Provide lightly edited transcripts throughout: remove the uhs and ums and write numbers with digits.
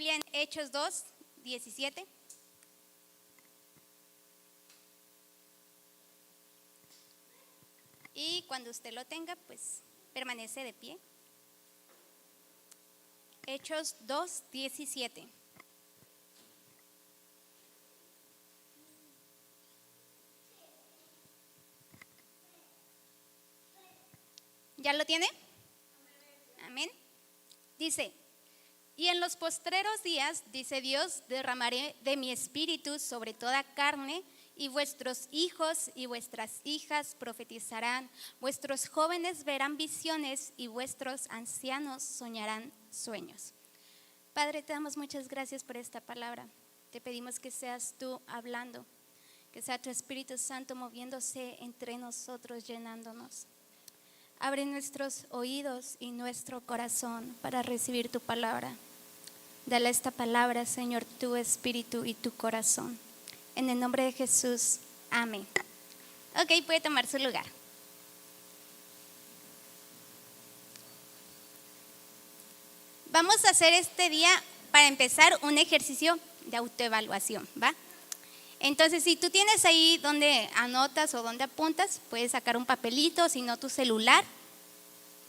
Biblia en Hechos 2, 17. Y cuando usted lo tenga, pues permanece de pie. Hechos 2, 17. ¿Ya lo tiene? Amén. Dice: y en los postreros días, dice Dios, derramaré de mi espíritu sobre toda carne, y vuestros hijos y vuestras hijas profetizarán, vuestros jóvenes verán visiones y vuestros ancianos soñarán sueños. Padre, te damos muchas gracias por esta palabra. Te pedimos que seas tú hablando, que sea tu Espíritu Santo moviéndose entre nosotros, llenándonos. Abre nuestros oídos y nuestro corazón para recibir tu palabra. Dale esta palabra, Señor, tu espíritu y tu corazón. En el nombre de Jesús, amén. Ok, puede tomar su lugar. Vamos a hacer este día, para empezar, un ejercicio de autoevaluación, ¿va? Entonces, si tú tienes ahí donde anotas o donde apuntas, puedes sacar un papelito, si no tu celular.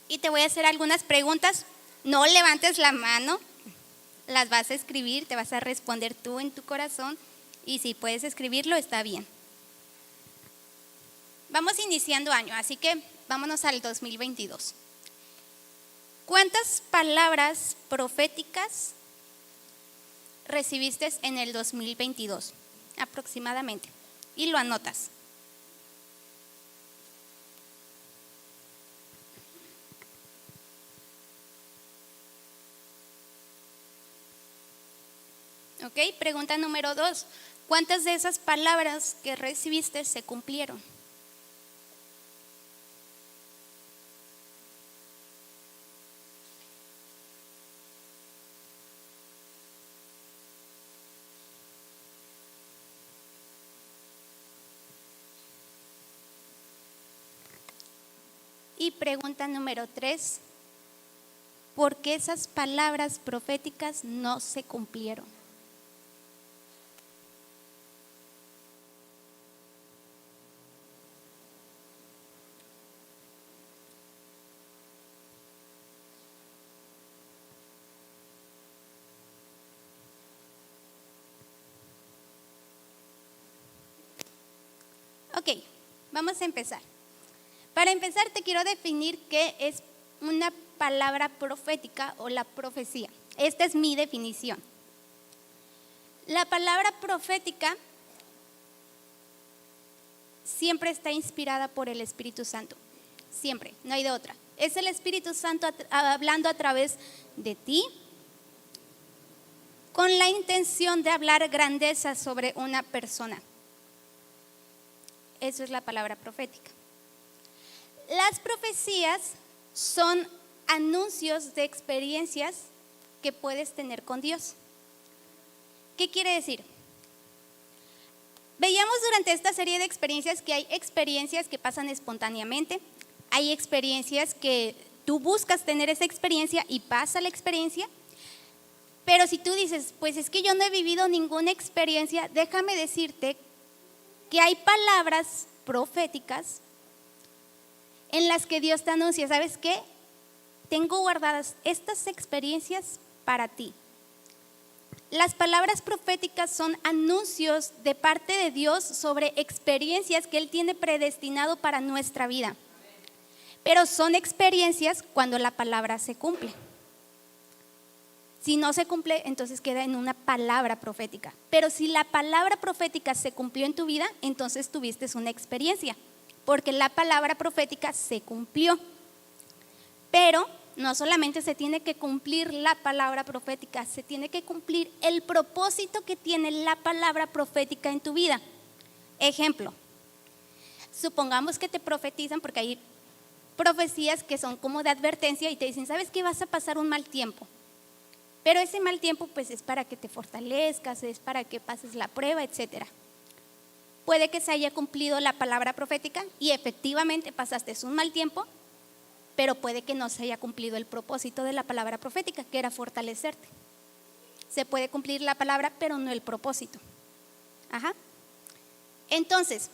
Y te voy a hacer algunas preguntas. No levantes la mano, las vas a escribir, te vas a responder tú en tu corazón. Y si puedes escribirlo, está bien. Vamos iniciando año, así que vámonos al 2022. ¿Cuántas palabras proféticas recibiste en el 2022? Aproximadamente. Y lo anotas. Ok, pregunta número 2. ¿Cuántas de esas palabras que recibiste se cumplieron? Y pregunta número 3. ¿Por qué esas palabras proféticas no se cumplieron? Ok, vamos a empezar. Para empezar, te quiero definir qué es una palabra profética o la profecía. Esta es mi definición. La palabra profética siempre está inspirada por el Espíritu Santo. Siempre, no hay de otra. Es el Espíritu Santo hablando a través de ti, con la intención de hablar grandeza sobre una persona. Eso es la palabra profética. Las profecías son anuncios de experiencias que puedes tener con Dios. ¿Qué quiere decir? Veíamos durante esta serie de experiencias que hay experiencias que pasan espontáneamente, hay experiencias que tú buscas tener esa experiencia y pasa la experiencia, pero si tú dices, pues es que yo no he vivido ninguna experiencia, déjame decirte que hay palabras proféticas en las que Dios te anuncia, ¿sabes qué? Tengo guardadas estas experiencias para ti. Las palabras proféticas son anuncios de parte de Dios sobre experiencias que Él tiene predestinado para nuestra vida. Pero son experiencias cuando la palabra se cumple. Si no se cumple, entonces queda en una palabra profética. Pero si la palabra profética se cumplió en tu vida, entonces tuviste una experiencia, porque la palabra profética se cumplió. Pero no solamente se tiene que cumplir la palabra profética, se tiene que cumplir el propósito que tiene la palabra profética en tu vida. Ejemplo, supongamos que te profetizan, porque hay profecías que son como de advertencia y te dicen, ¿sabes qué? Vas a pasar un mal tiempo. Pero ese mal tiempo pues es para que te fortalezcas, es para que pases la prueba, etc. Puede que se haya cumplido la palabra profética y efectivamente pasaste un mal tiempo, pero puede que no se haya cumplido el propósito de la palabra profética, que era fortalecerte. se puede cumplir la palabra, pero no el propósito. Ajá. Entonces,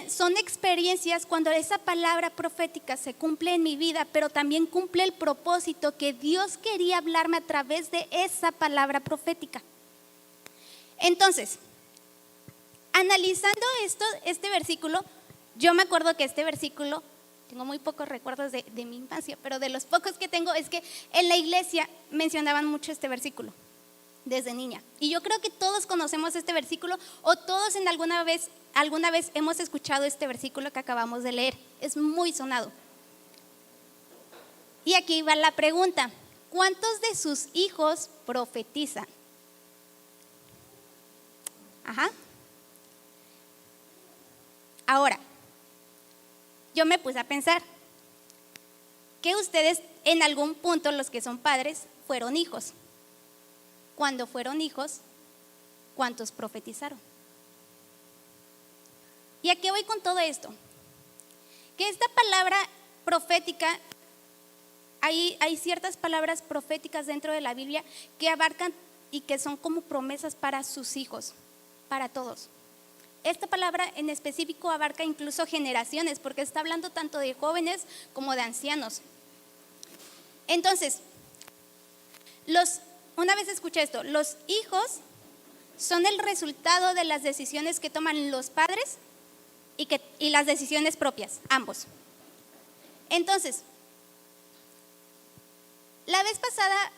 son experiencias cuando esa palabra profética se cumple en mi vida, pero también cumple el propósito que Dios quería hablarme a través de esa palabra profética. Entonces, analizando este versículo, yo me acuerdo que este versículo, tengo muy pocos recuerdos de mi infancia, pero de los pocos que tengo es que en la iglesia mencionaban mucho este versículo desde niña. Y yo creo que todos conocemos este versículo, o todos en alguna vez hemos escuchado este versículo que acabamos de leer. Es muy sonado. Y aquí va la pregunta: ¿cuántos de sus hijos profetizan? Ajá. Ahora, yo me puse a pensar que ustedes en algún punto, los que son padres, fueron hijos. Cuando fueron hijos, ¿cuántos profetizaron? ¿Y a qué voy con todo esto? Que esta palabra profética, hay ciertas palabras proféticas dentro de la Biblia que abarcan y que son como promesas para sus hijos, para todos. Esta palabra en específico abarca incluso generaciones, porque está hablando tanto de jóvenes como de ancianos. Entonces, una vez escuché esto: los hijos son el resultado de las decisiones que toman los padres y las decisiones propias, ambos. Entonces, la vez pasada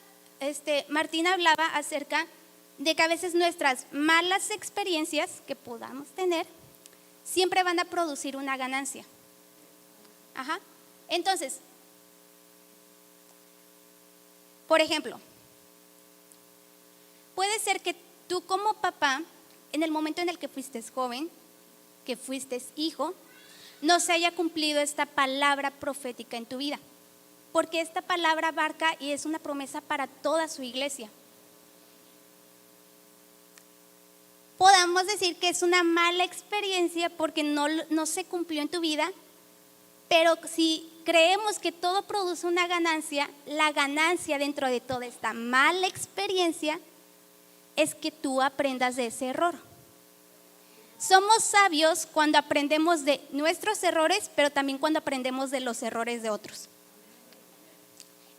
Martín hablaba acerca de que a veces nuestras malas experiencias que podamos tener siempre van a producir una ganancia. Ajá. Entonces, por ejemplo, puede ser que tú como papá, en el momento en el que fuiste joven, que fuiste hijo, no se haya cumplido esta palabra profética en tu vida, porque esta palabra abarca y es una promesa para toda su iglesia. Podamos decir que es una mala experiencia porque no se cumplió en tu vida, pero si creemos que todo produce una ganancia, la ganancia dentro de toda esta mala experiencia es que tú aprendas de ese error. Somos sabios cuando aprendemos de nuestros errores, pero también cuando aprendemos de los errores de otros.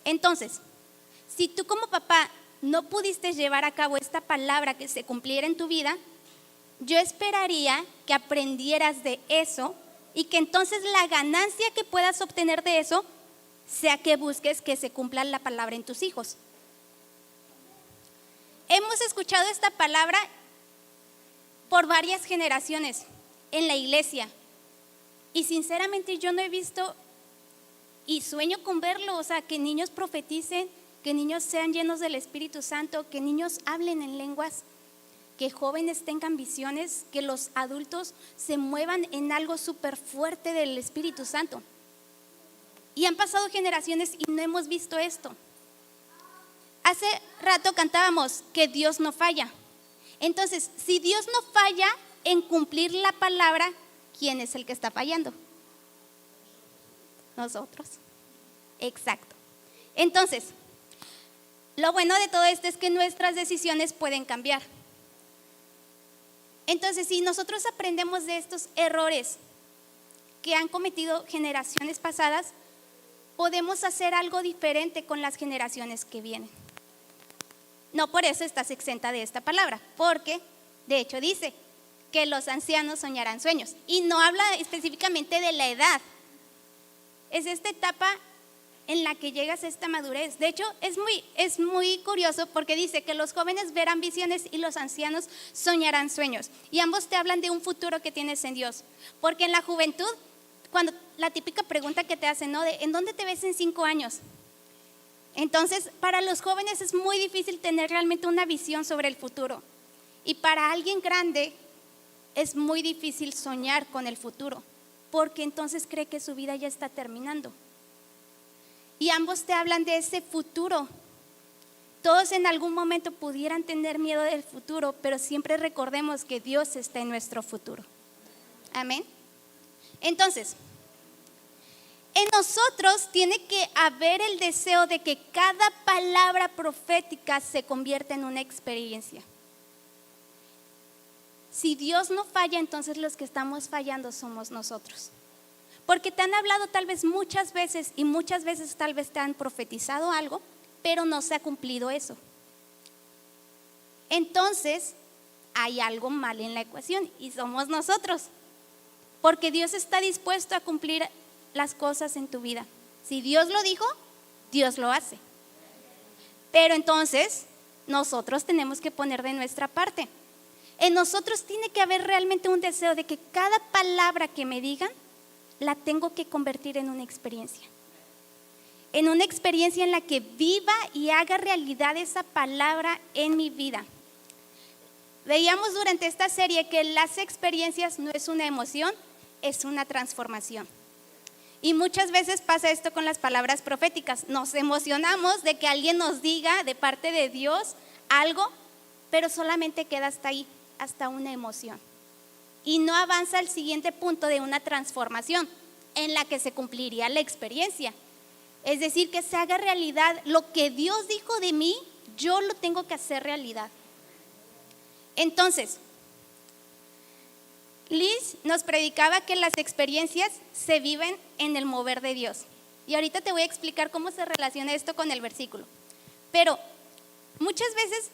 Entonces, si tú como papá no pudiste llevar a cabo esta palabra que se cumpliera en tu vida, yo esperaría que aprendieras de eso y que entonces la ganancia que puedas obtener de eso sea que busques que se cumpla la palabra en tus hijos. Hemos escuchado esta palabra por varias generaciones en la iglesia y sinceramente yo no he visto y sueño con verlo, o sea, que niños profeticen, que niños sean llenos del Espíritu Santo, que niños hablen en lenguas, que jóvenes tengan visiones, que los adultos se muevan en algo súper fuerte del Espíritu Santo. Y han pasado generaciones y no hemos visto esto. Hace rato cantábamos que Dios no falla. Entonces, si Dios no falla en cumplir la palabra, ¿quién es el que está fallando? Nosotros. Exacto. Entonces, lo bueno de todo esto es que nuestras decisiones pueden cambiar. Entonces, si nosotros aprendemos de estos errores que han cometido generaciones pasadas, podemos hacer algo diferente con las generaciones que vienen. No por eso estás exenta de esta palabra, porque de hecho dice que los ancianos soñarán sueños y no habla específicamente de la edad. Es esta etapa en la que llegas a esta madurez. De hecho, es muy curioso porque dice que los jóvenes verán visiones y los ancianos soñarán sueños. Y ambos te hablan de un futuro que tienes en Dios. Porque en la juventud, cuando la típica pregunta que te hacen, ¿no? ¿En dónde te ves en 5 años? Entonces, para los jóvenes es muy difícil tener realmente una visión sobre el futuro. Y para alguien grande es muy difícil soñar con el futuro, porque entonces cree que su vida ya está terminando. Y ambos te hablan de ese futuro. Todos en algún momento pudieran tener miedo del futuro, pero siempre recordemos que Dios está en nuestro futuro. Amén. Entonces, en nosotros tiene que haber el deseo de que cada palabra profética se convierta en una experiencia. Si Dios no falla, entonces los que estamos fallando somos nosotros. Porque te han hablado tal vez muchas veces y muchas veces tal vez te han profetizado algo, pero no se ha cumplido eso. Entonces hay algo mal en la ecuación y somos nosotros. Porque Dios está dispuesto a cumplir las cosas en tu vida. Si Dios lo dijo, Dios lo hace. Pero entonces nosotros tenemos que poner de nuestra parte. En nosotros tiene que haber realmente un deseo de que cada palabra que me digan la tengo que convertir en una experiencia. En una experiencia en la que viva y haga realidad esa palabra en mi vida. Veíamos durante esta serie que las experiencias no es una emoción, es una transformación. Y muchas veces pasa esto con las palabras proféticas. Nos emocionamos de que alguien nos diga de parte de Dios algo, pero solamente queda hasta ahí, hasta una emoción. Y no avanza al siguiente punto de una transformación en la que se cumpliría la experiencia. Es decir, que se haga realidad lo que Dios dijo de mí, yo lo tengo que hacer realidad. Entonces, Liz nos predicaba que las experiencias se viven en el mover de Dios. Y ahorita te voy a explicar cómo se relaciona esto con el versículo. Pero muchas veces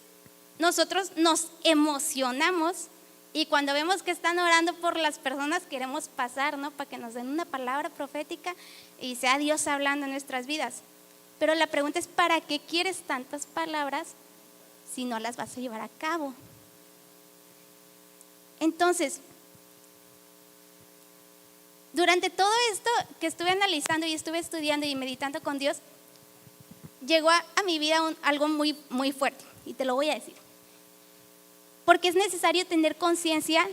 nosotros nos emocionamos y cuando vemos que están orando por las personas queremos pasar, ¿no? Para que nos den una palabra profética y sea Dios hablando en nuestras vidas. Pero la pregunta es, ¿para qué quieres tantas palabras si no las vas a llevar a cabo? Entonces, durante todo esto que estuve analizando y estuve estudiando y meditando con Dios, llegó a mi vida algo muy, muy fuerte, y te lo voy a decir. Porque es necesario tener conciencia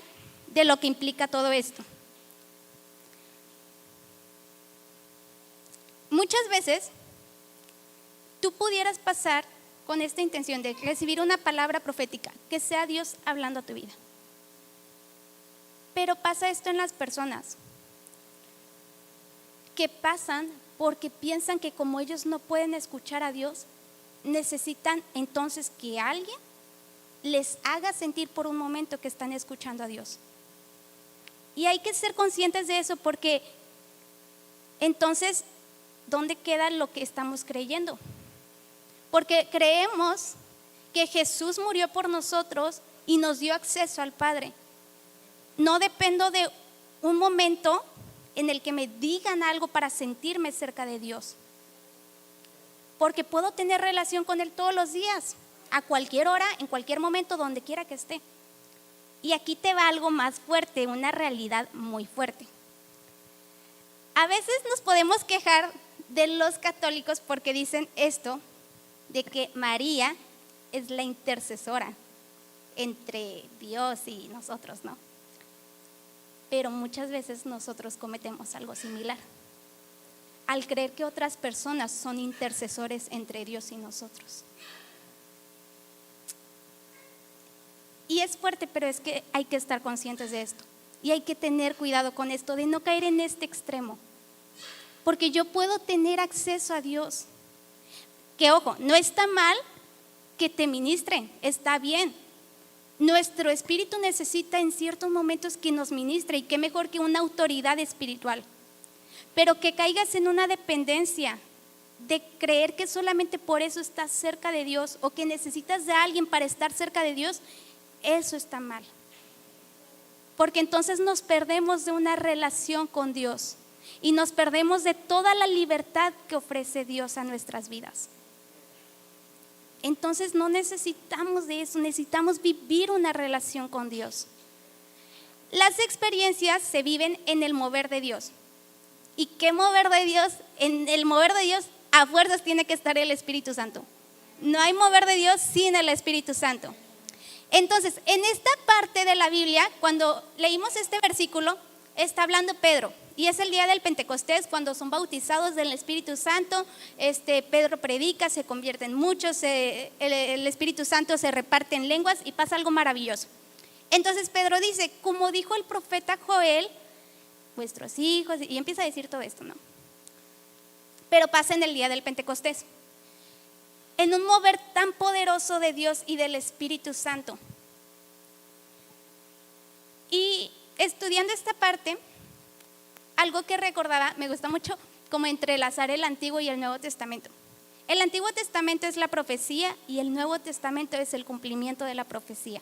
de lo que implica todo esto. Muchas veces tú pudieras pasar con esta intención de recibir una palabra profética, que sea Dios hablando a tu vida. Pero pasa esto en las personas, que pasan porque piensan que como ellos no pueden escuchar a Dios, necesitan entonces que alguien les haga sentir por un momento que están escuchando a Dios. Y hay que ser conscientes de eso, porque entonces, ¿dónde queda lo que estamos creyendo? Porque creemos que Jesús murió por nosotros y nos dio acceso al Padre. No dependo de un momento en el que me digan algo para sentirme cerca de Dios, porque puedo tener relación con Él todos los días, a cualquier hora, en cualquier momento, donde quiera que esté. Y aquí te va algo más fuerte, una realidad muy fuerte. A veces nos podemos quejar de los católicos porque dicen esto, de que María es la intercesora entre Dios y nosotros, ¿no? Pero muchas veces nosotros cometemos algo similar, al creer que otras personas son intercesores entre Dios y nosotros. Y es fuerte, pero es que hay que estar conscientes de esto. Y hay que tener cuidado con esto, de no caer en este extremo. Porque yo puedo tener acceso a Dios. Que ojo, no está mal que te ministren, está bien. Nuestro espíritu necesita en ciertos momentos que nos ministre, y qué mejor que una autoridad espiritual. Pero que caigas en una dependencia de creer que solamente por eso estás cerca de Dios, o que necesitas de alguien para estar cerca de Dios, eso está mal. Porque entonces nos perdemos de una relación con Dios y nos perdemos de toda la libertad que ofrece Dios a nuestras vidas. Entonces no necesitamos de eso, necesitamos vivir una relación con Dios. Las experiencias se viven en el mover de Dios. ¿Y qué mover de Dios? En el mover de Dios a fuerzas tiene que estar el Espíritu Santo. No hay mover de Dios sin el Espíritu Santo. Entonces, en esta parte de la Biblia, cuando leímos este versículo, está hablando Pedro. Y es el día del Pentecostés, cuando son bautizados del Espíritu Santo. Pedro predica, se convierten muchos, el Espíritu Santo se reparte en lenguas y pasa algo maravilloso. Entonces Pedro dice, como dijo el profeta Joel, vuestros hijos, y empieza a decir todo esto, ¿no? pero pasa en el día del Pentecostés, en un mover tan poderoso de Dios y del Espíritu Santo. Y estudiando esta parte, algo que recordaba, me gusta mucho como entrelazar el Antiguo y el Nuevo Testamento. El Antiguo Testamento es la profecía y el Nuevo Testamento es el cumplimiento de la profecía.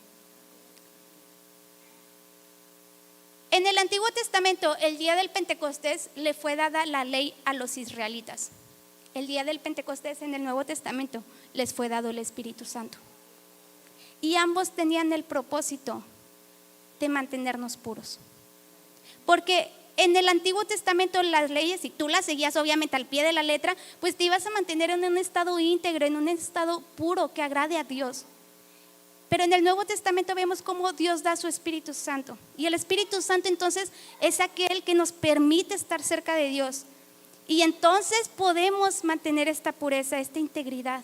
En el Antiguo Testamento, el día del Pentecostés le fue dada la ley a los israelitas. El día del Pentecostés en el Nuevo Testamento les fue dado el Espíritu Santo. Y ambos tenían el propósito de mantenernos puros. Porque en el Antiguo Testamento las leyes, si tú las seguías obviamente al pie de la letra, pues te ibas a mantener en un estado íntegro, en un estado puro que agrade a Dios. Pero en el Nuevo Testamento vemos cómo Dios da su Espíritu Santo. Y el Espíritu Santo entonces es aquel que nos permite estar cerca de Dios. Y entonces podemos mantener esta pureza, esta integridad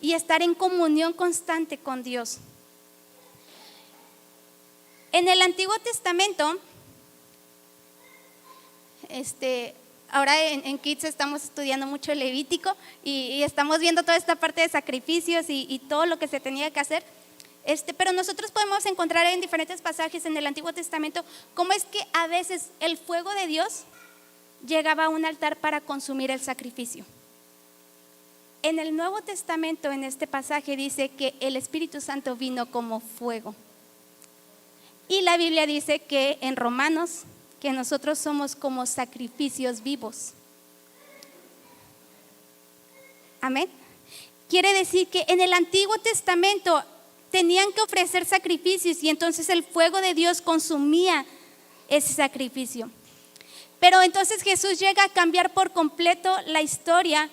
y estar en comunión constante con Dios. En el Antiguo Testamento, ahora en Kids estamos estudiando mucho el Levítico y estamos viendo toda esta parte de sacrificios y todo lo que se tenía que hacer. Pero nosotros podemos encontrar en diferentes pasajes en el Antiguo Testamento cómo es que a veces el fuego de Dios llegaba a un altar para consumir el sacrificio. En el Nuevo Testamento, en este pasaje, dice que el Espíritu Santo vino como fuego. Y la Biblia dice que en Romanos, que nosotros somos como sacrificios vivos. Amén. Quiere decir que en el Antiguo Testamento tenían que ofrecer sacrificios y entonces el fuego de Dios consumía ese sacrificio. Pero entonces Jesús llega a cambiar por completo la historia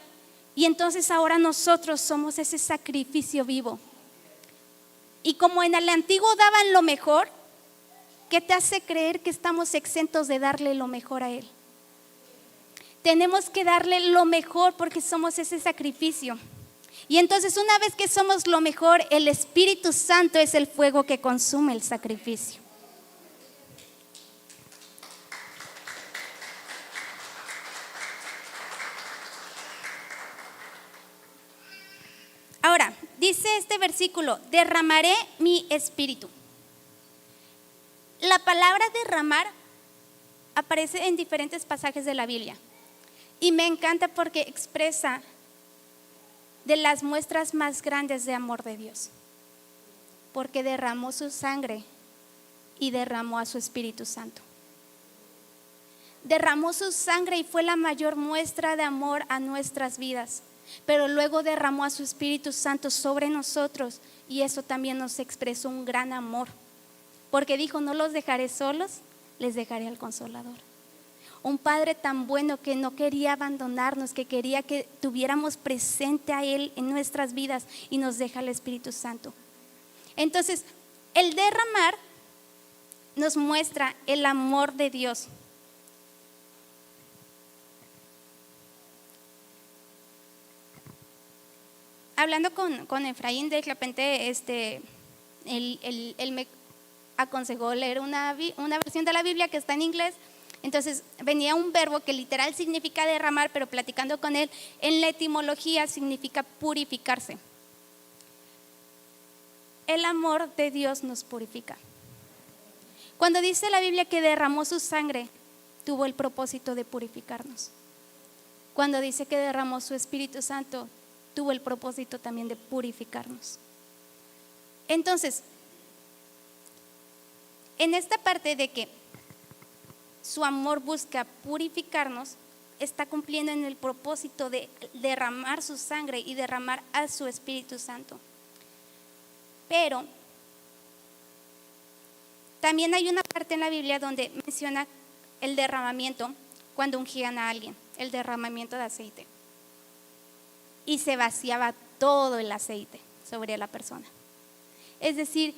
y entonces ahora nosotros somos ese sacrificio vivo. Y como en el antiguo daban lo mejor, ¿qué te hace creer que estamos exentos de darle lo mejor a Él? Tenemos que darle lo mejor porque somos ese sacrificio. Y entonces una vez que somos lo mejor, el Espíritu Santo es el fuego que consume el sacrificio. Ahora, dice este versículo, derramaré mi espíritu. La palabra derramar aparece en diferentes pasajes de la Biblia y me encanta porque expresa de las muestras más grandes de amor de Dios, porque derramó su sangre y derramó a su Espíritu Santo. Derramó su sangre y fue la mayor muestra de amor a nuestras vidas, pero luego derramó a su Espíritu Santo sobre nosotros y eso también nos expresó un gran amor, porque dijo, no los dejaré solos, les dejaré al Consolador. Un Padre tan bueno que no quería abandonarnos, que quería que tuviéramos presente a Él en nuestras vidas y nos deja el Espíritu Santo. Entonces, el derramar nos muestra el amor de Dios. Hablando con Efraín, de repente él me aconsejó leer una versión de la Biblia que está en inglés. Entonces venía un verbo que literal significa derramar, pero platicando con él, en la etimología significa purificarse. El amor de Dios nos purifica. Cuando dice la Biblia que derramó su sangre, tuvo el propósito de purificarnos. Cuando dice que derramó su Espíritu Santo, tuvo el propósito también de purificarnos. Entonces, en esta parte de que su amor busca purificarnos, está cumpliendo en el propósito de derramar su sangre y derramar a su Espíritu Santo. Pero también hay una parte en la Biblia donde menciona el derramamiento cuando ungían a alguien, el derramamiento de aceite. Y se vaciaba todo el aceite sobre la persona. Es decir,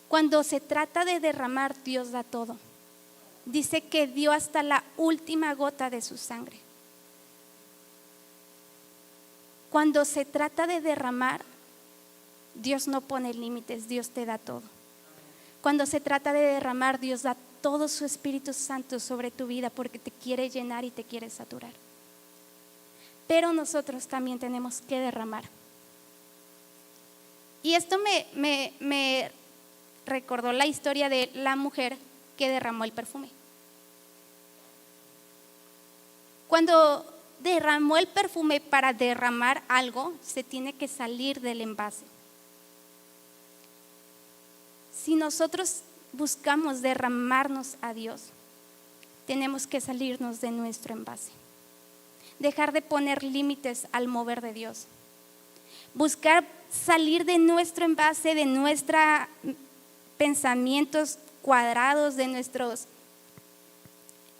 cuando se trata de derramar, Dios da todo. Dice que dio hasta la última gota de su sangre. Cuando se trata de derramar, Dios no pone límites, Dios te da todo. Cuando se trata de derramar, Dios da todo su Espíritu Santo sobre tu vida porque te quiere llenar y te quiere saturar. pero nosotros también tenemos que derramar. Y esto me recordó la historia de la mujer que derramó el perfume. Cuando derramó el perfume, para derramar algo, se tiene que salir del envase. Si nosotros buscamos derramarnos a Dios, tenemos que salirnos de nuestro envase. Dejar de poner límites al mover de Dios. Buscar salir de nuestro envase, de nuestros pensamientos cuadrados, de nuestra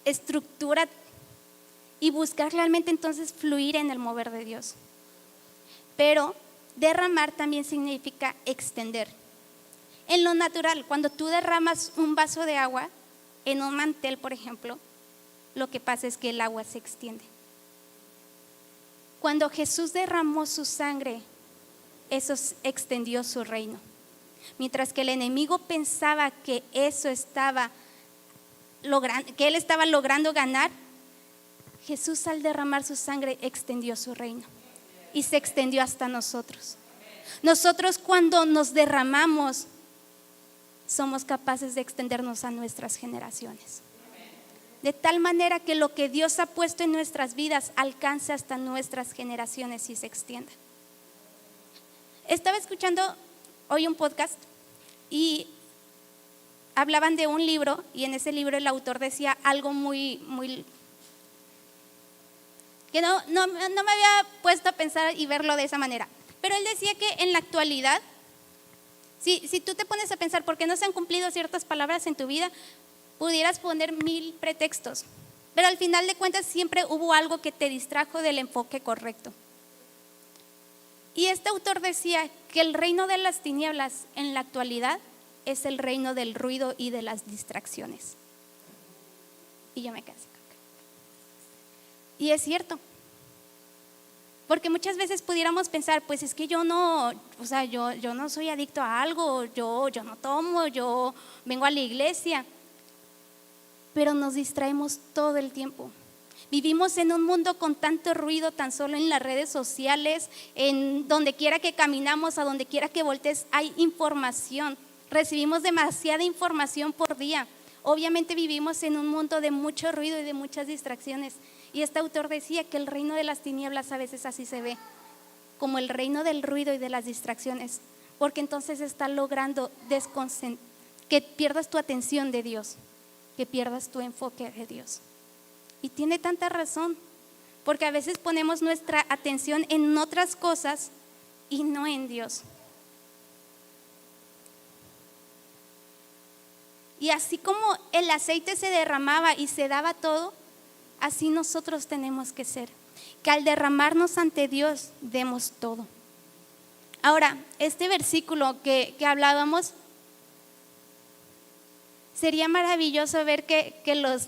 estructura, y buscar realmente entonces fluir en el mover de Dios. Pero derramar también significa extender. En lo natural, cuando tú derramas un vaso de agua en un mantel, por ejemplo, lo que pasa es que el agua se extiende. Cuando Jesús derramó su sangre, eso extendió su reino. Mientras que el enemigo pensaba que eso estaba logrando, que él estaba logrando ganar, Jesús, al derramar su sangre, extendió su reino y se extendió hasta nosotros. Nosotros, cuando nos derramamos, somos capaces de extendernos a nuestras generaciones, de tal manera que lo que Dios ha puesto en nuestras vidas alcance hasta nuestras generaciones y se extienda. Estaba escuchando hoy un podcast y hablaban de un libro, y en ese libro el autor decía algo muy que no me había puesto a pensar y verlo de esa manera. Pero él decía que en la actualidad, si tú te pones a pensar por qué no se han cumplido ciertas palabras en tu vida, pudieras poner 1000 pretextos, pero al final de cuentas siempre hubo algo que te distrajo del enfoque correcto. Y este autor decía que el reino de las tinieblas en la actualidad es el reino del ruido y de las distracciones. Y yo me quedé así. Y es cierto, porque muchas veces pudiéramos pensar, pues es que yo no soy adicto a algo, yo no tomo, yo vengo a la iglesia, pero nos distraemos todo el tiempo. Vivimos en un mundo con tanto ruido, tan solo en las redes sociales, en donde quiera que caminamos, a donde quiera que voltees, hay información. Recibimos demasiada información por día. Obviamente vivimos en un mundo de mucho ruido y de muchas distracciones. Y este autor decía que el reino de las tinieblas a veces así se ve, como el reino del ruido y de las distracciones, porque entonces está logrando que pierdas tu atención de Dios, que pierdas tu enfoque de Dios. Y tiene tanta razón, porque a veces ponemos nuestra atención en otras cosas y no en Dios. Y así como el aceite se derramaba y se daba todo, así nosotros tenemos que ser, que al derramarnos ante Dios demos todo. Ahora, este versículo que hablábamos, sería maravilloso ver que los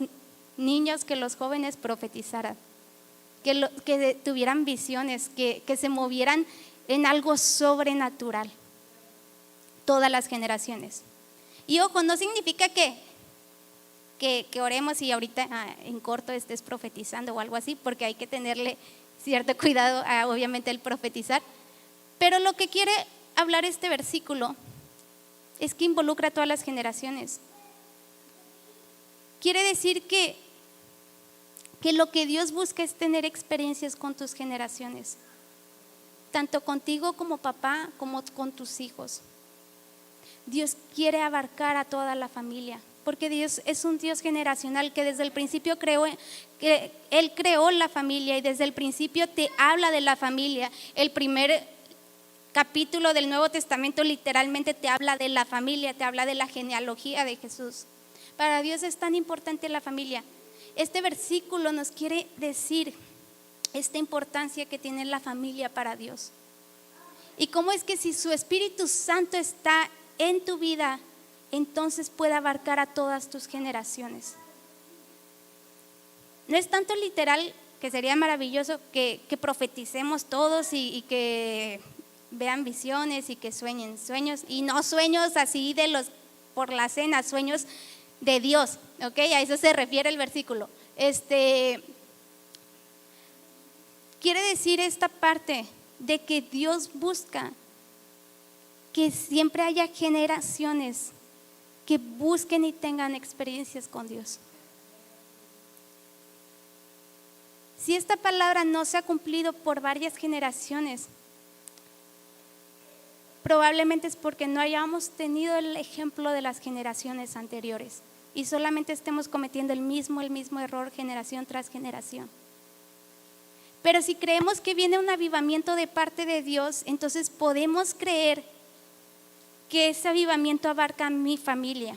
niños, que los jóvenes profetizaran, que tuvieran visiones, que se movieran en algo sobrenatural, todas las generaciones. Y ojo, no significa que oremos y ahorita en corto estés profetizando o algo así, porque hay que tenerle cierto cuidado obviamente el profetizar. Pero lo que quiere hablar este versículo es que involucra a todas las generaciones. Quiere decir que lo que Dios busca es tener experiencias con tus generaciones, tanto contigo como papá, como con tus hijos. Dios quiere abarcar a toda la familia, porque Dios es un Dios generacional que desde el principio Él creó la familia y desde el principio te habla de la familia. El primer capítulo del Nuevo Testamento literalmente te habla de la familia, te habla de la genealogía de Jesús. Para Dios es tan importante la familia. Este versículo nos quiere decir esta importancia que tiene la familia para Dios. Y cómo es que si su Espíritu Santo está en tu vida, entonces puede abarcar a todas tus generaciones. No es tanto literal, que sería maravilloso que profeticemos todos y que vean visiones y que sueñen sueños, y no sueños así de los por la cena, sueños de Dios, ¿ok? A eso se refiere el versículo. Quiere quiere decir esta parte de que Dios busca que siempre haya generaciones que busquen y tengan experiencias con Dios. Si esta palabra no se ha cumplido por varias generaciones, probablemente es porque no hayamos tenido el ejemplo de las generaciones anteriores y solamente estemos cometiendo el mismo error generación tras generación. Pero si creemos que viene un avivamiento de parte de Dios, entonces podemos creer que ese avivamiento abarca a mi familia,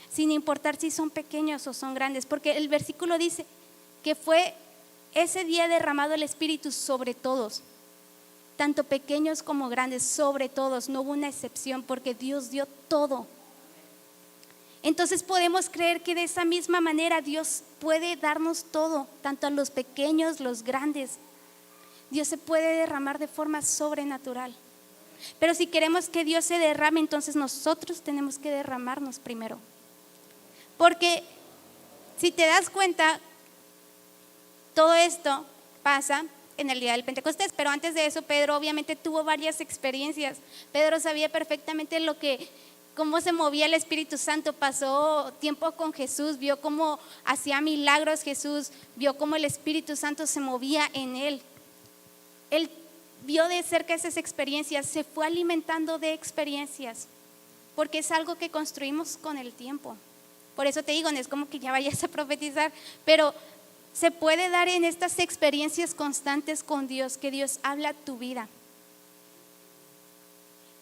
sin importar si son pequeños o son grandes, porque el versículo dice que fue ese día derramado el Espíritu sobre todos, tanto pequeños como grandes, sobre todos, no hubo una excepción, porque Dios dio todo. Entonces podemos creer que de esa misma manera Dios puede darnos todo, tanto a los pequeños, los grandes. Dios se puede derramar de forma sobrenatural. Pero si queremos que Dios se derrame, entonces nosotros tenemos que derramarnos primero. Porque si te das cuenta, todo esto pasa en el día del Pentecostés, pero antes de eso Pedro obviamente tuvo varias experiencias. Pedro sabía perfectamente cómo se movía el Espíritu Santo, pasó tiempo con Jesús, vio cómo hacía milagros Jesús, vio cómo el Espíritu Santo se movía en él. Él vio de cerca esas experiencias, se fue alimentando de experiencias, porque es algo que construimos con el tiempo. Por eso te digo, no es como que ya vayas a profetizar, pero se puede dar en estas experiencias constantes con Dios, que Dios habla a tu vida.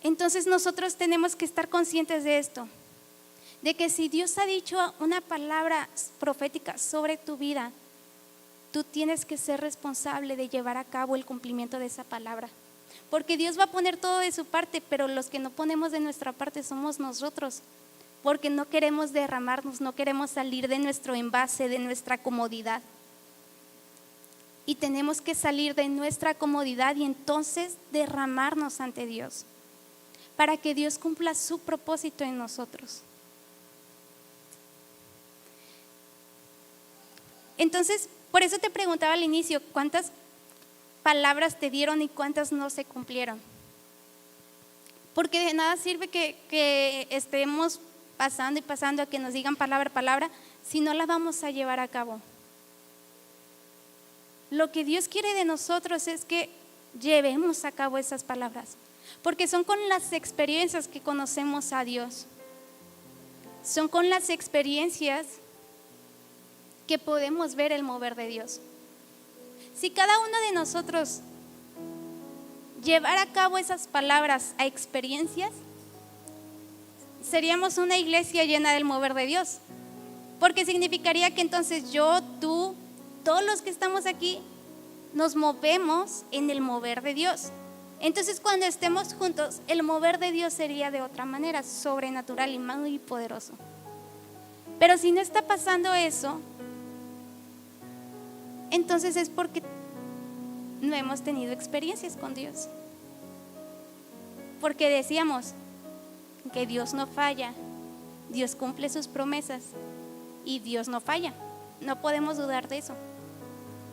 Entonces nosotros tenemos que estar conscientes de esto, de que si Dios ha dicho una palabra profética sobre tu vida, tú tienes que ser responsable de llevar a cabo el cumplimiento de esa palabra, porque Dios va a poner todo de su parte, pero los que no ponemos de nuestra parte somos nosotros, porque no queremos derramarnos, no queremos salir de nuestro envase, de nuestra comodidad. Y tenemos que salir de nuestra comodidad y entonces derramarnos ante Dios, para que Dios cumpla su propósito en nosotros. Entonces, por eso te preguntaba al inicio, ¿cuántas palabras te dieron y cuántas no se cumplieron? Porque de nada sirve que estemos pasando y pasando a que nos digan palabra a palabra si no la vamos a llevar a cabo. Lo que Dios quiere de nosotros es que llevemos a cabo esas palabras, porque son con las experiencias que conocemos a Dios, son con las experiencias que podemos ver el mover de Dios. Si cada uno de nosotros llevara a cabo esas palabras a experiencias, seríamos una iglesia llena del mover de Dios, porque significaría que entonces yo, tú, todos los que estamos aquí nos movemos en el mover de Dios. Entonces cuando estemos juntos, el mover de Dios sería de otra manera, sobrenatural y muy poderoso. Pero si no está pasando eso, entonces es porque no hemos tenido experiencias con Dios. Porque decíamos que Dios no falla, Dios cumple sus promesas y Dios no falla. No podemos dudar de eso.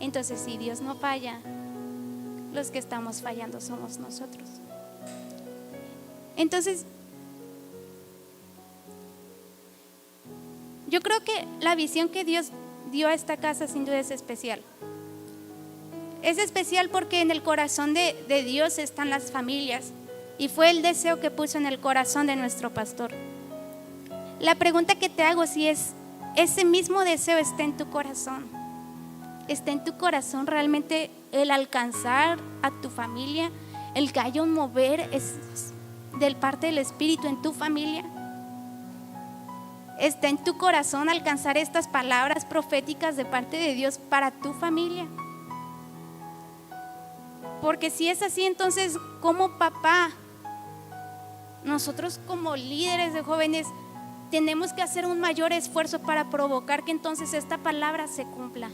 Entonces, si Dios no falla, los que estamos fallando somos nosotros. Entonces, yo creo que la visión que Dios dio a esta casa sin duda es especial. Es especial porque en el corazón de Dios están las familias y fue el deseo que puso en el corazón de nuestro pastor. La pregunta que te hago si es, ese mismo deseo está en tu corazón. ¿Está en tu corazón realmente el alcanzar a tu familia? ¿El que haya un mover del parte del Espíritu en tu familia? ¿Está en tu corazón alcanzar estas palabras proféticas de parte de Dios para tu familia? Porque si es así, entonces como papá, nosotros como líderes de jóvenes tenemos que hacer un mayor esfuerzo para provocar que entonces esta palabra se cumpla.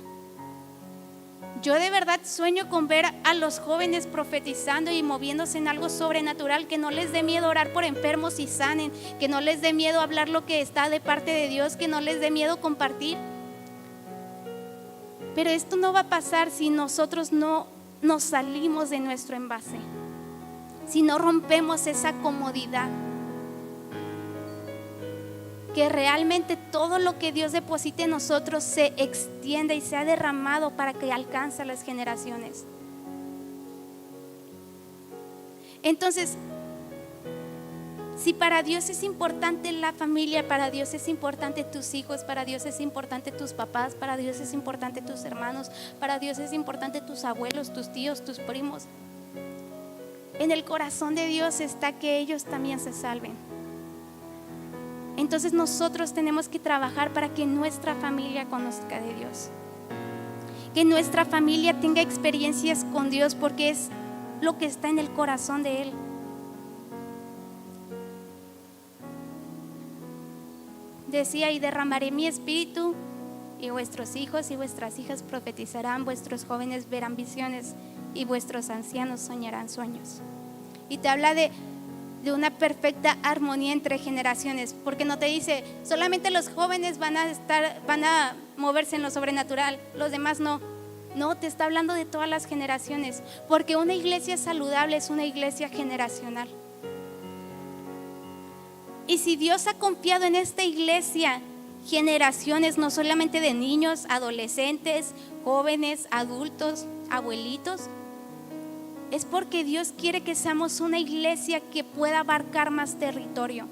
Yo de verdad sueño con ver a los jóvenes profetizando y moviéndose en algo sobrenatural, que no les dé miedo orar por enfermos y sanen, que no les dé miedo hablar lo que está de parte de Dios, que no les dé miedo compartir. Pero esto no va a pasar si nosotros no nos salimos de nuestro envase, si no rompemos esa comodidad, que realmente todo lo que Dios deposite en nosotros se extienda y sea derramado para que alcance a las generaciones. Entonces, si para Dios es importante la familia, para Dios es importante tus hijos, para Dios es importante tus papás, para Dios es importante tus hermanos, para Dios es importante tus abuelos, tus tíos, tus primos, en el corazón de Dios está que ellos también se salven. Entonces nosotros tenemos que trabajar para que nuestra familia conozca de Dios, que nuestra familia tenga experiencias con Dios, porque es lo que está en el corazón de Él. Decía: y derramaré mi espíritu, y vuestros hijos y vuestras hijas profetizarán, vuestros jóvenes verán visiones, y vuestros ancianos soñarán sueños. Y te habla de una perfecta armonía entre generaciones, porque no te dice solamente los jóvenes van a moverse en lo sobrenatural, los demás no. No, te está hablando de todas las generaciones, porque una iglesia saludable es una iglesia generacional. Y si Dios ha confiado en esta iglesia generaciones, no solamente de niños, adolescentes, jóvenes, adultos, abuelitos, es porque Dios quiere que seamos una iglesia que pueda abarcar más territorio.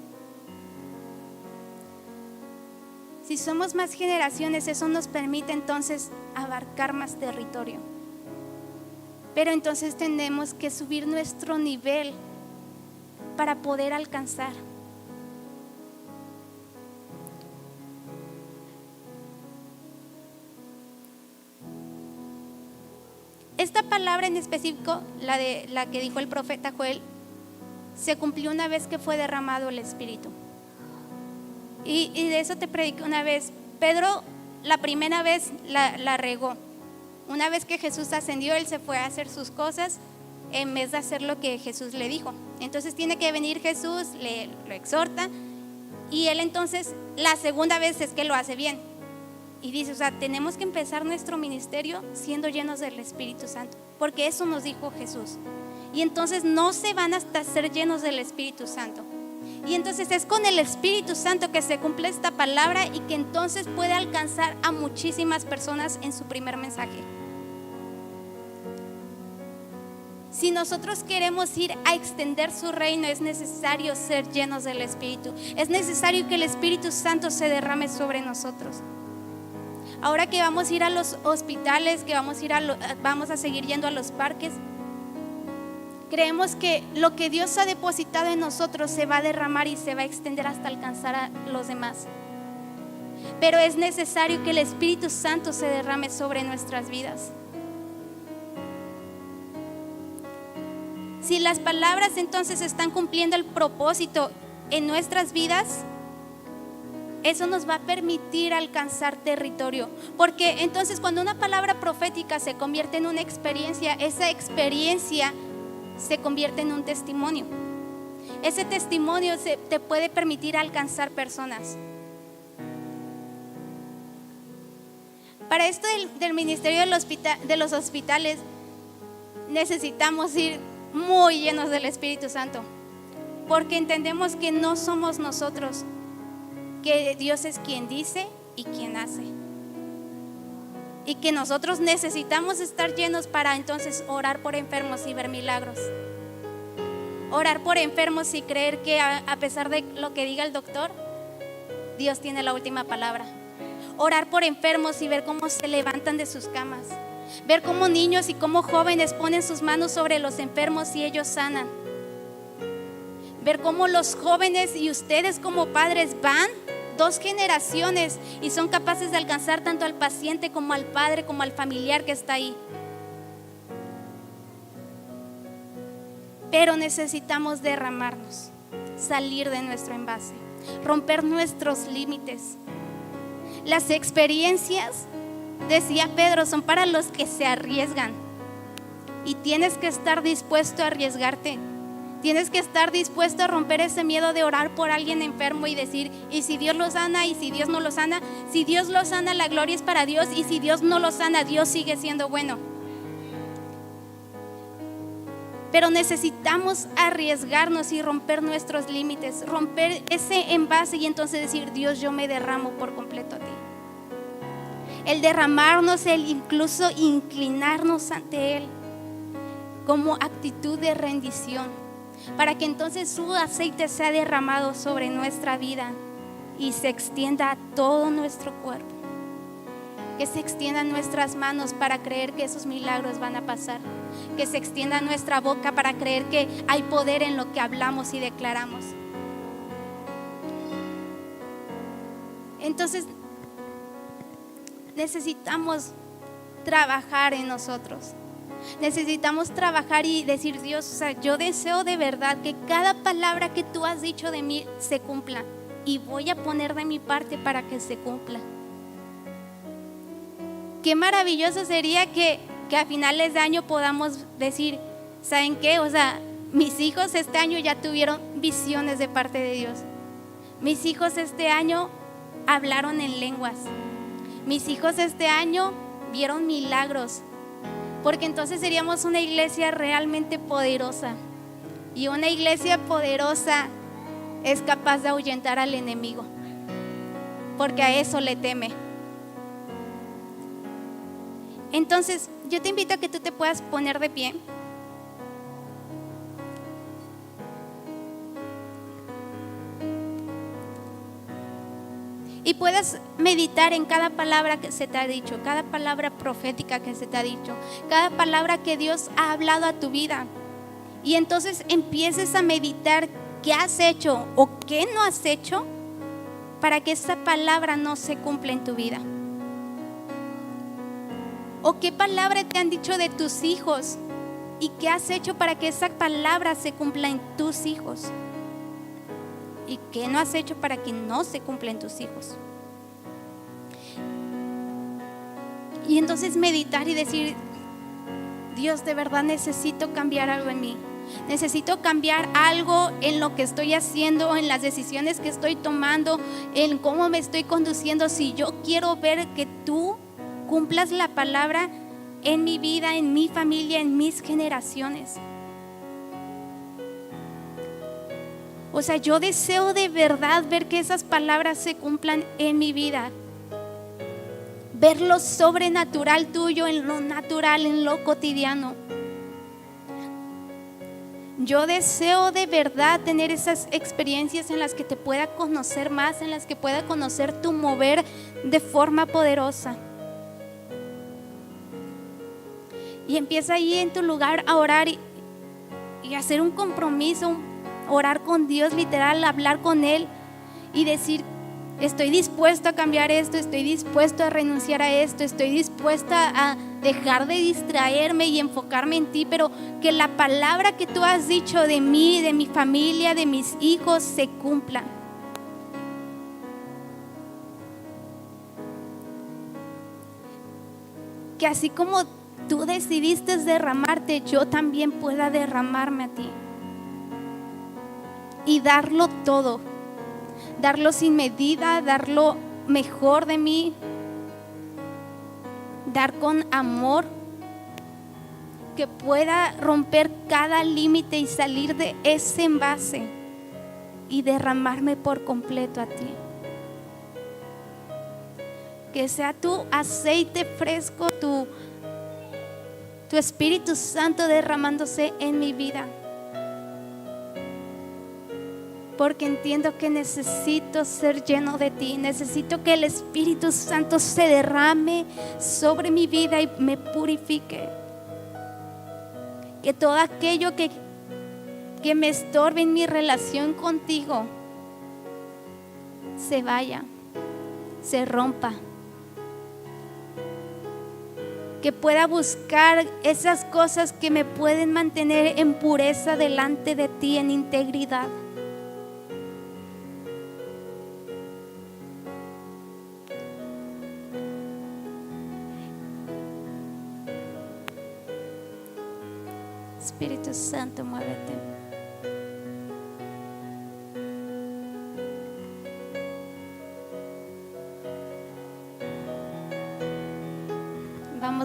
Si somos más generaciones, eso nos permite entonces abarcar más territorio. Pero entonces tenemos que subir nuestro nivel para poder alcanzar. Esta palabra en específico, la que dijo el profeta Joel, se cumplió una vez que fue derramado el Espíritu. Y de eso te prediqué una vez. Pedro la primera vez la regó. Una vez que Jesús ascendió, él se fue a hacer sus cosas en vez de hacer lo que Jesús le dijo. Entonces tiene que venir Jesús, lo exhorta, y él entonces la segunda vez es que lo hace bien. Y dice, o sea, tenemos que empezar nuestro ministerio siendo llenos del Espíritu Santo, porque eso nos dijo Jesús. Y entonces no se van hasta ser llenos del Espíritu Santo. Y entonces es con el Espíritu Santo que se cumple esta palabra y que entonces puede alcanzar a muchísimas personas en su primer mensaje. Si nosotros queremos ir a extender su reino, es necesario ser llenos del Espíritu. Es necesario que el Espíritu Santo se derrame sobre nosotros. Ahora que vamos a ir a los hospitales, que vamos a seguir yendo a los parques, creemos que lo que Dios ha depositado en nosotros se va a derramar y se va a extender hasta alcanzar a los demás. Pero es necesario que el Espíritu Santo se derrame sobre nuestras vidas. Si las palabras entonces están cumpliendo el propósito en nuestras vidas, eso nos va a permitir alcanzar territorio. Porque entonces cuando una palabra profética se convierte en una experiencia, esa experiencia se convierte en un testimonio. Ese testimonio te puede permitir alcanzar personas. Para esto del ministerio de los hospitales, necesitamos ir muy llenos del Espíritu Santo, porque entendemos que no somos nosotros, que Dios es quien dice y quien hace, y que nosotros necesitamos estar llenos para entonces orar por enfermos y ver milagros. Orar por enfermos y creer que a pesar de lo que diga el doctor, Dios tiene la última palabra. Orar por enfermos y ver cómo se levantan de sus camas. Ver cómo niños y cómo jóvenes ponen sus manos sobre los enfermos y ellos sanan. Ver cómo los jóvenes y ustedes como padres van 2 generaciones y son capaces de alcanzar tanto al paciente como al padre, como al familiar que está ahí. Pero necesitamos derramarnos, salir de nuestro envase, romper nuestros límites. Las experiencias, decía Pedro, son para los que se arriesgan, y tienes que estar dispuesto a arriesgarte. Tienes que estar dispuesto a romper ese miedo de orar por alguien enfermo y decir, ¿y si Dios lo sana? ¿Y si Dios no lo sana? Si Dios lo sana, la gloria es para Dios, y si Dios no lo sana, Dios sigue siendo bueno. Pero necesitamos arriesgarnos y romper nuestros límites, romper ese envase y entonces decir, Dios, yo me derramo por completo a ti. El derramarnos, el incluso inclinarnos ante Él como actitud de rendición, para que entonces su aceite sea derramado sobre nuestra vida y se extienda a todo nuestro cuerpo, que se extiendan nuestras manos para creer que esos milagros van a pasar, que se extienda nuestra boca para creer que hay poder en lo que hablamos y declaramos. Entonces necesitamos trabajar en nosotros. Necesitamos trabajar y decir, Dios, o sea, yo deseo de verdad que cada palabra que tú has dicho de mí se cumpla, y voy a poner de mi parte para que se cumpla. Qué maravilloso sería que a finales de año podamos decir, ¿saben qué? O sea, mis hijos este año ya tuvieron visiones de parte de Dios. Mis hijos este año hablaron en lenguas. Mis hijos este año vieron milagros. Porque entonces seríamos una iglesia realmente poderosa. Y una iglesia poderosa es capaz de ahuyentar al enemigo, porque a eso le teme. Entonces, yo te invito a que tú te puedas poner de pie. Y puedas meditar en cada palabra que se te ha dicho, cada palabra profética que se te ha dicho, cada palabra que Dios ha hablado a tu vida. Y entonces empieces a meditar qué has hecho o qué no has hecho para que esa palabra no se cumpla en tu vida. O qué palabra te han dicho de tus hijos y qué has hecho para que esa palabra se cumpla en tus hijos. ¿Y qué no has hecho para que no se cumpla en tus hijos? Y entonces meditar y decir, Dios, de verdad necesito cambiar algo en mí. Necesito cambiar algo en lo que estoy haciendo, en las decisiones que estoy tomando, en cómo me estoy conduciendo. Si yo quiero ver que tú cumplas la palabra en mi vida, en mi familia, en mis generaciones. O sea, yo deseo de verdad ver que esas palabras se cumplan en mi vida. Ver lo sobrenatural tuyo en lo natural, en lo cotidiano. Yo deseo de verdad tener esas experiencias en las que te pueda conocer más, en las que pueda conocer tu mover de forma poderosa. Y empieza ahí en tu lugar a orar y hacer un compromiso, orar con Dios literal, hablar con Él y decir, estoy dispuesto a cambiar esto, estoy dispuesto a renunciar a esto, estoy dispuesta a dejar de distraerme y enfocarme en ti, pero que la palabra que tú has dicho de mí, de mi familia, de mis hijos se cumpla. Que así como tú decidiste derramarte, yo también pueda derramarme a ti y darlo todo, darlo sin medida, dar lo mejor de mí, dar con amor, que pueda romper cada límite y salir de ese envase y derramarme por completo a ti. Que sea tu aceite fresco, tu Espíritu Santo derramándose en mi vida. Porque entiendo que necesito ser lleno de ti. Necesito que el Espíritu Santo se derrame sobre mi vida y me purifique. Que todo aquello que me estorbe en mi relación contigo se vaya, se rompa. Que pueda buscar esas cosas que me pueden mantener en pureza delante de ti, en integridad. Espíritu Santo, muévete.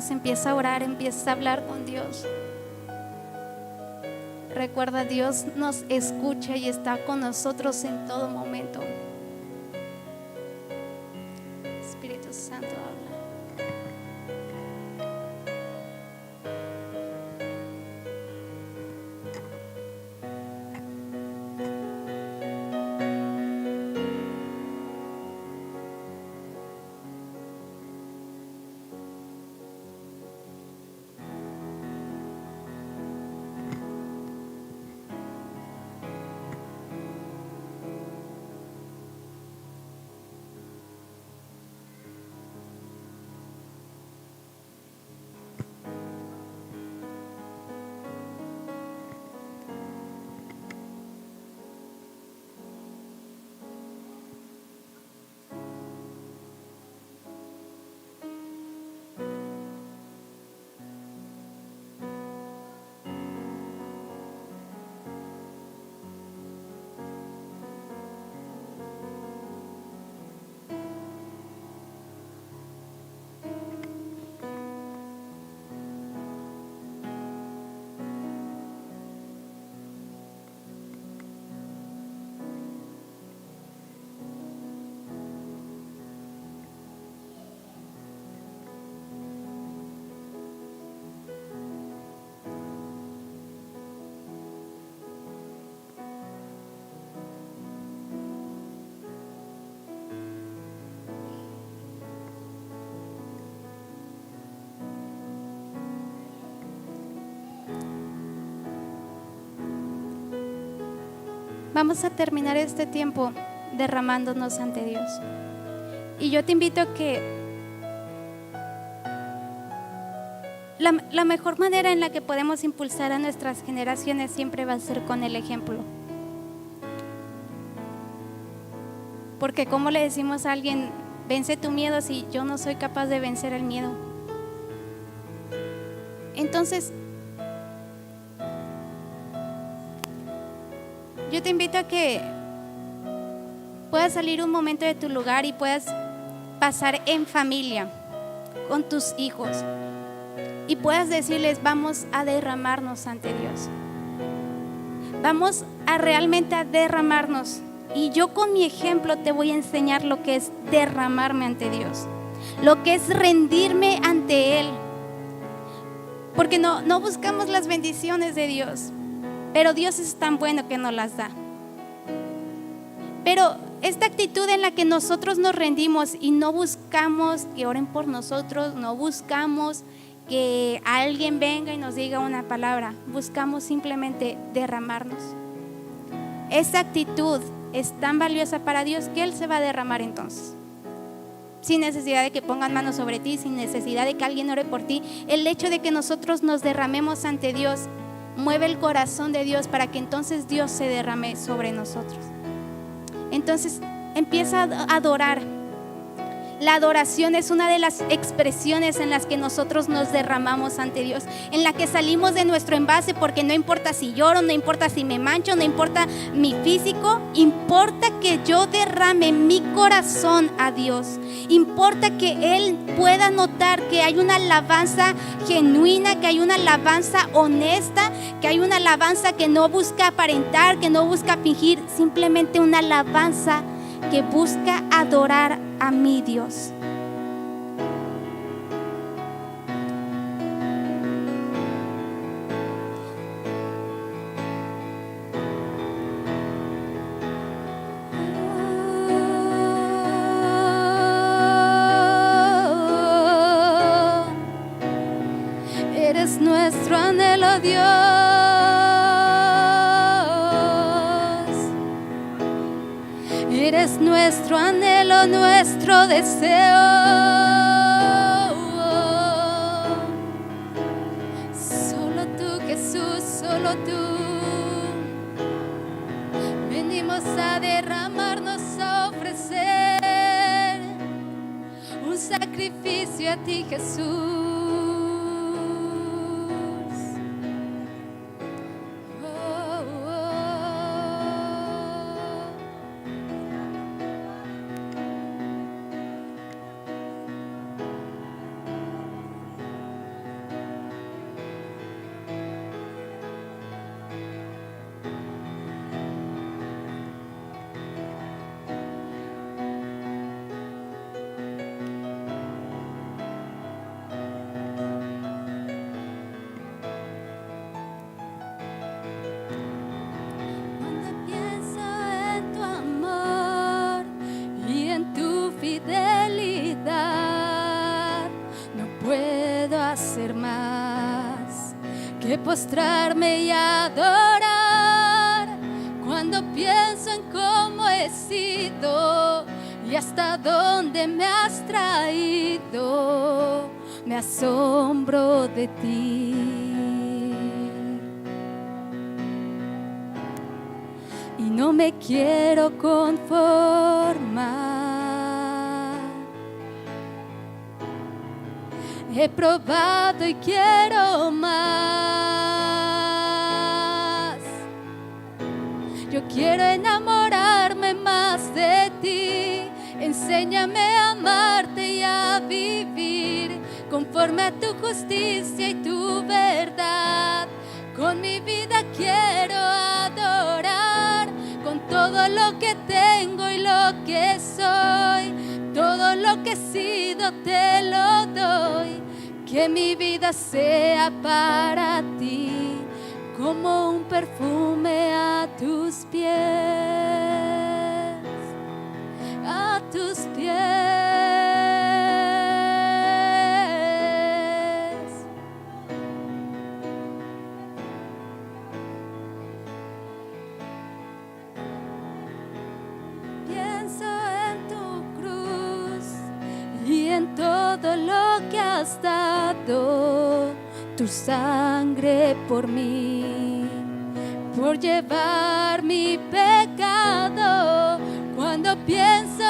terminemos, empieza a orar, empieza a hablar con Dios. Recuerda, Dios nos escucha y está con nosotros en todo momento. Espíritu Santo, habla. Vamos a terminar este tiempo derramándonos ante Dios. Y yo te invito a que la mejor manera en la que podemos impulsar a nuestras generaciones siempre va a ser con el ejemplo. Porque ¿cómo le decimos a alguien, vence tu miedo, si yo no soy capaz de vencer el miedo? Entonces, yo te invito a que puedas salir un momento de tu lugar y puedas pasar en familia con tus hijos y puedas decirles, vamos a derramarnos ante Dios. Vamos a realmente a derramarnos. Y yo con mi ejemplo te voy a enseñar lo que es derramarme ante Dios, lo que es rendirme ante Él. Porque no buscamos las bendiciones de Dios, pero Dios es tan bueno que nos las da. Pero esta actitud en la que nosotros nos rendimos y no buscamos que oren por nosotros, no buscamos que alguien venga y nos diga una palabra, buscamos simplemente derramarnos. Esa actitud es tan valiosa para Dios que Él se va a derramar entonces. Sin necesidad de que pongan manos sobre ti, sin necesidad de que alguien ore por ti. El hecho de que nosotros nos derramemos ante Dios mueve el corazón de Dios para que entonces Dios se derrame sobre nosotros. Entonces empieza a adorar. La adoración es una de las expresiones en las que nosotros nos derramamos ante Dios, en la que salimos de nuestro envase, porque no importa si lloro, no importa si me mancho, no importa mi físico, importa que yo derrame mi corazón a Dios. Importa que Él pueda notar que hay una alabanza genuina, que hay una alabanza honesta, que hay una alabanza que no busca aparentar, que no busca fingir, simplemente una alabanza que busca adorar a mi Dios. Eres nuestro anhelo, Dios. Eres nuestro anhelo, nuestro deseo. Solo tú, Jesús, solo tú. Venimos a derramarnos, a ofrecer un sacrificio a ti, Jesús. hacer más que postrarme y adorar. Cuando pienso en cómo he sido y hasta dónde me has traído, me asombro de ti. Y no me quiero conformar. He probado y quiero más. Yo quiero enamorarme más de ti. Enséñame a amarte y a vivir conforme a tu justicia y tu verdad. Con mi vida quiero adorar, con todo lo que tengo y lo que soy, todo lo que he sido te lo doy. Que mi vida sea para ti como un perfume a tus pies, a tus pies. Pienso en tu cruz y en todo lo que has dado, tu sangre por mí, por llevar mi pecado. Cuando pienso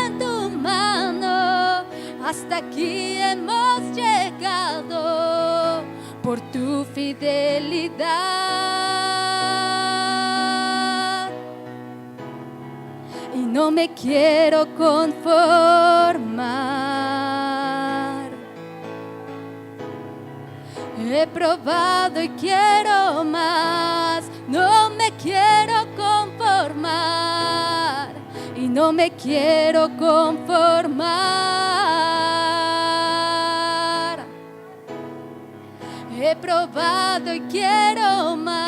en tu mano, hasta aquí hemos llegado por tu fidelidad. Y no me quiero conformar. He probado y quiero más. No me quiero conformar. Y no me quiero conformar. He probado y quiero más.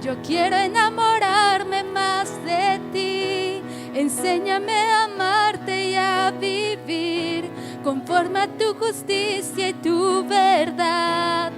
Yo quiero enamorarme más de ti. Enséñame a amarte y a vivir conforme a tu justicia y tu verdad.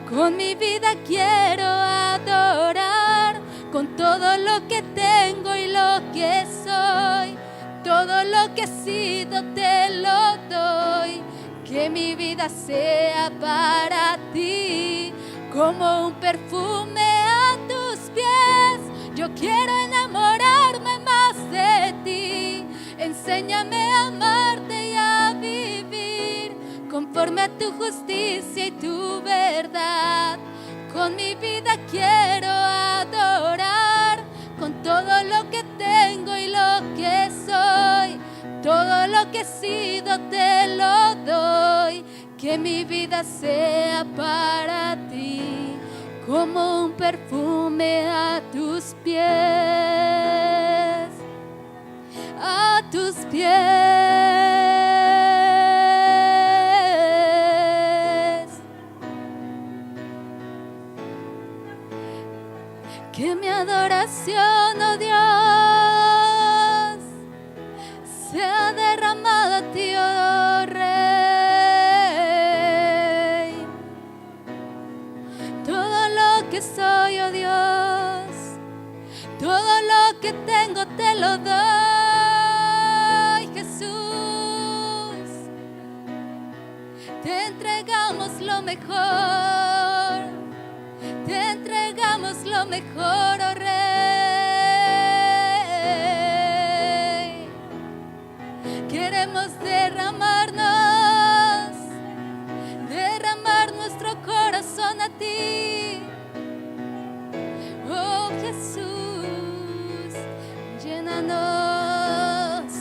Con mi vida quiero adorar, con todo lo que tengo y lo que soy, todo lo que he sido te lo doy. Que mi vida sea para ti como un perfume a tus pies. Yo quiero enamorarme más de ti. Enséñame a amarte y a vivir conforme a tu justicia y tu verdad. Con mi vida quiero adorar, con todo lo que tengo y lo que soy, todo lo que he sido te lo doy. Que mi vida sea para ti como un perfume a tus pies, a tus pies. Que mi adoración, oh Dios, sea derramada a ti, oh Rey. Todo lo que soy, oh Dios, todo lo que tengo te lo doy, Jesús. Te entregamos lo mejor, te entregamos lo mejor, oh Rey. Queremos derramar nuestro corazón a ti, oh Jesús. Llénanos,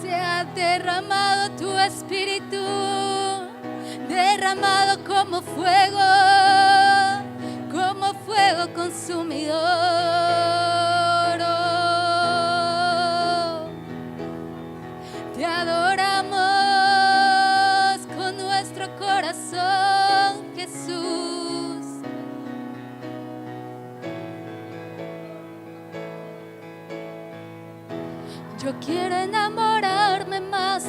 sea derramado tu espíritu, derramado como fuego consumidor. Oh, te adoramos con nuestro corazón, Jesús. Yo quiero enamorarme más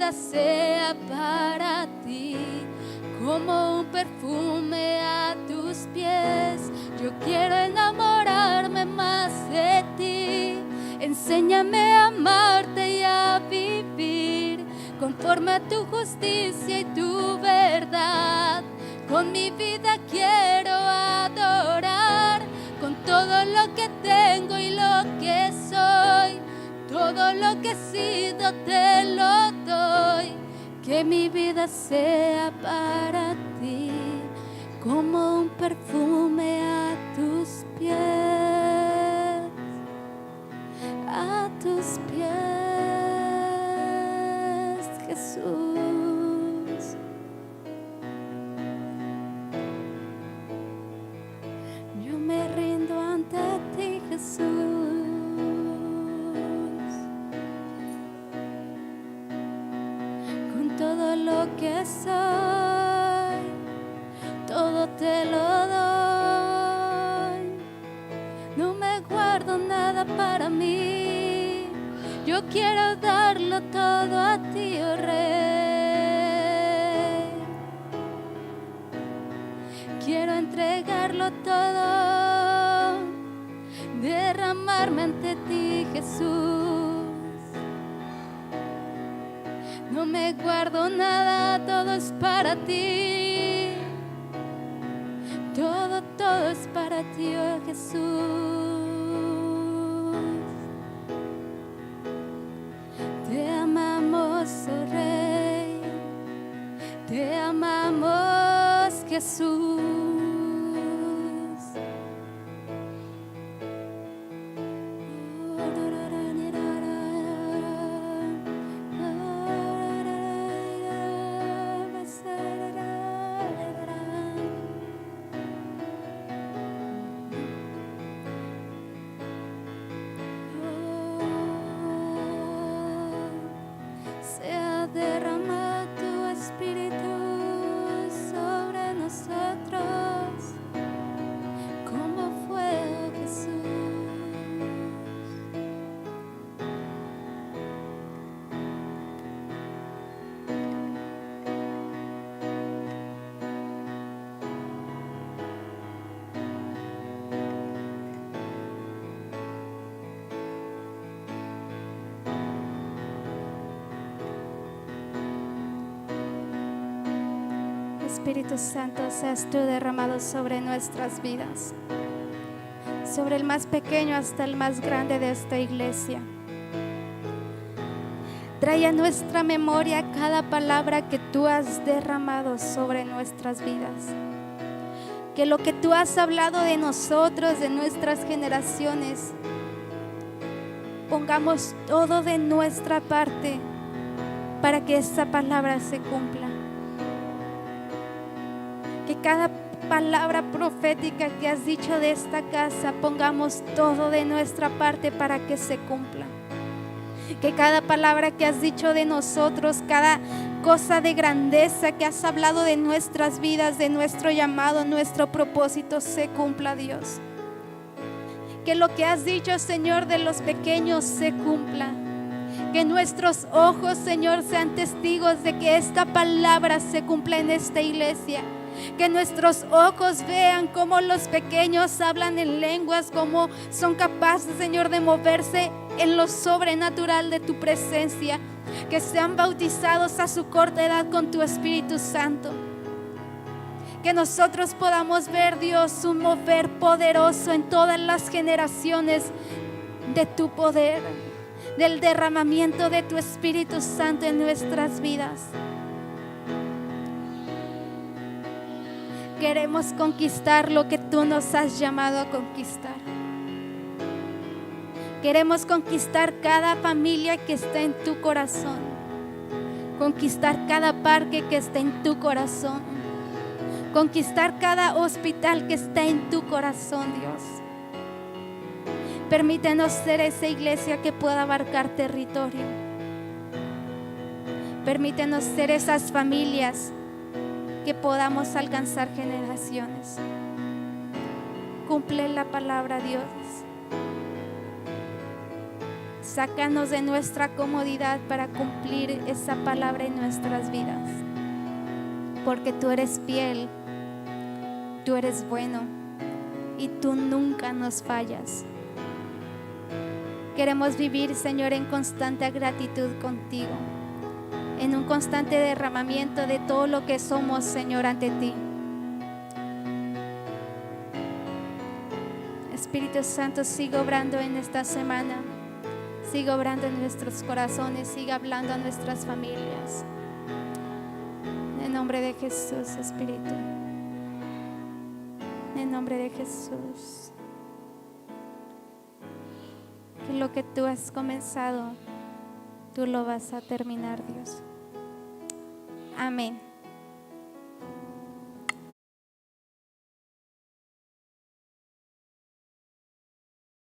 vida sea para ti, como un perfume a tus pies. Yo quiero enamorarme más de ti. Enséñame a amarte y a vivir conforme a tu justicia y tu verdad. Con mi vida quiero adorar, con todo lo que tengo y lo que soy. Todo lo que he sido te lo doy. Que mi vida sea para ti, como un perfume a tus pies, a tus pies, Jesús. Yo me rindo ante ti, Jesús. Con todo lo que soy, todo te lo doy. No me guardo nada para mí. Yo quiero darlo todo a ti, oh Rey. Quiero entregarlo todo, derramarme ante ti, Jesús. No me guardo nada, todo es para ti. Todo, todo es para ti, oh Jesús. Te amamos, oh Rey. Te amamos, Jesús. Sea derramado tu espíritu sobre nosotros, como fuego, Jesús. Espíritu Santo, seas tú derramado sobre nuestras vidas, sobre el más pequeño hasta el más grande de esta iglesia. Trae a nuestra memoria cada palabra que tú has derramado sobre nuestras vidas. Que lo que tú has hablado de nosotros, de nuestras generaciones, pongamos todo de nuestra parte para que esa palabra se cumpla. Que cada palabra profética que has dicho de esta casa, pongamos todo de nuestra parte para que se cumpla. Que cada palabra que has dicho de nosotros, cada cosa de grandeza que has hablado de nuestras vidas, de nuestro llamado, nuestro propósito, se cumpla, Dios. Que lo que has dicho, Señor, de los pequeños se cumpla. Que nuestros ojos, Señor, sean testigos de que esta palabra se cumpla en esta iglesia. Que nuestros ojos vean cómo los pequeños hablan en lenguas, cómo son capaces, Señor, de moverse en lo sobrenatural de tu presencia. Que sean bautizados a su corta edad con tu Espíritu Santo. Que nosotros podamos ver, Dios, un mover poderoso en todas las generaciones de tu poder, del derramamiento de tu Espíritu Santo en nuestras vidas. Queremos conquistar lo que tú nos has llamado a conquistar. Queremos conquistar cada familia que está en tu corazón. Conquistar cada parque que está en tu corazón. Conquistar cada hospital que está en tu corazón, Dios. Permítenos ser esa iglesia que pueda abarcar territorio. Permítenos ser esas familias que podamos alcanzar generaciones. Cumple la palabra, Dios. sácanos de nuestra comodidad para cumplir esa palabra en nuestras vidas. Porque tú eres fiel, tú eres bueno y tú nunca nos fallas. Queremos vivir, Señor, en constante gratitud contigo, en un constante derramamiento de todo lo que somos, Señor, ante ti. Espíritu Santo, sigue obrando en esta semana, sigue obrando en nuestros corazones, sigue hablando a nuestras familias. En nombre de Jesús, Espíritu. En nombre de Jesús. Que lo que tú has comenzado, tú lo vas a terminar, Dios. Amén.